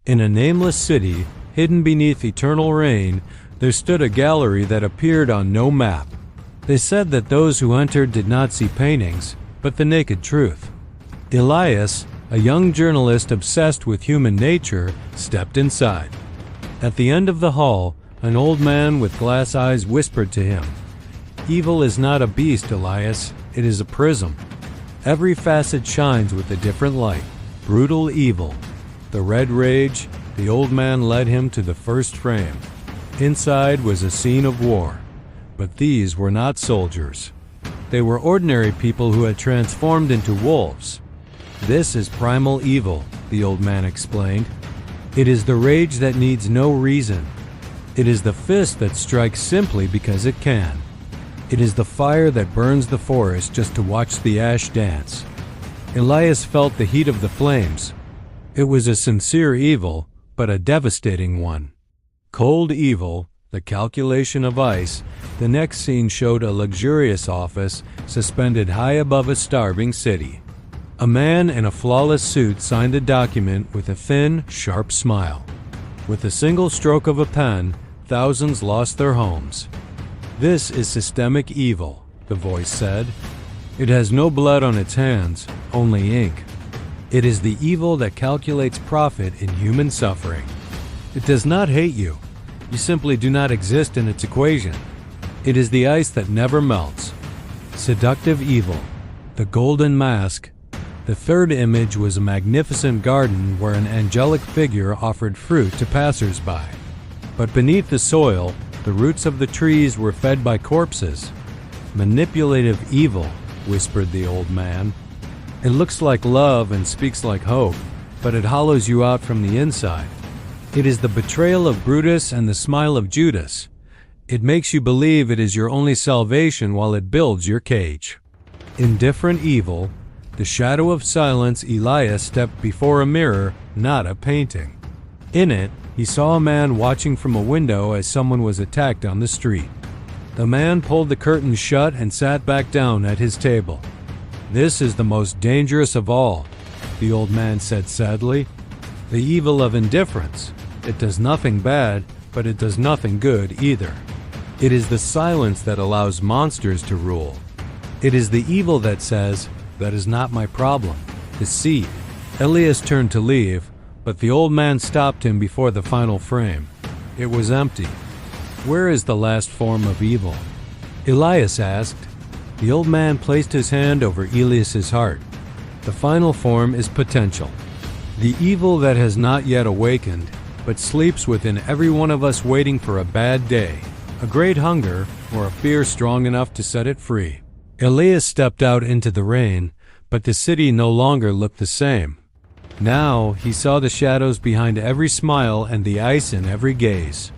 In a nameless city, hidden beneath eternal rain, there stood a gallery that appeared on no map. They said that those who entered did not see paintings, but the naked truth. Elias, a young journalist obsessed with human nature, stepped inside. At the end of the hall, an old man with glass eyes whispered to him, "Evil is not a beast, Elias. It is a prism. Every facet shines with a different light. Brutal evil." The red rage, the old man led him to the first frame. Inside was a scene of war. But these were not soldiers. They were ordinary people who had transformed into wolves. "This is primal evil," the old man explained. "It is the rage that needs no reason. It is the fist that strikes simply because it can. It is the fire that burns the forest just to watch the ash dance." Elias felt the heat of the flames. It was a sincere evil, but a devastating one. Cold evil, the calculation of ice. The next scene showed a luxurious office suspended high above a starving city. A man in a flawless suit signed a document with a thin, sharp smile. With a single stroke of a pen, thousands lost their homes. "This is systemic evil," the voice said. "It has no blood on its hands, only ink. It is the evil that calculates profit in human suffering. It does not hate you. You simply do not exist in its equation. It is the ice that never melts." Seductive evil. The golden mask. The third image was a magnificent garden where an angelic figure offered fruit to passers-by. But beneath the soil, the roots of the trees were fed by corpses. "Manipulative evil," whispered the old man. "It looks like love and speaks like hope, but it hollows you out from the inside. It is the betrayal of Brutus and the smile of Judas. It makes you believe it is your only salvation while it builds your cage." Indifferent evil. The shadow of silence. Elias stepped before a mirror, not a painting. In it, he saw a man watching from a window as someone was attacked on the street. The man pulled the curtains shut and sat back down at his table. "This is the most dangerous of all," the old man said sadly. "The evil of indifference. It does nothing bad, but it does nothing good either. It is the silence that allows monsters to rule. It is the evil that says, 'That is not my problem.' Deceit." Elias turned to leave, but the old man stopped him before the final frame. It was empty. "Where is the last form of evil?" Elias asked. The old man placed his hand over Elias's heart. "The final form is potential. The evil that has not yet awakened, but sleeps within every one of us waiting for a bad day, a great hunger, or a fear strong enough to set it free." Elias stepped out into the rain, but the city no longer looked the same. Now he saw the shadows behind every smile and the ice in every gaze.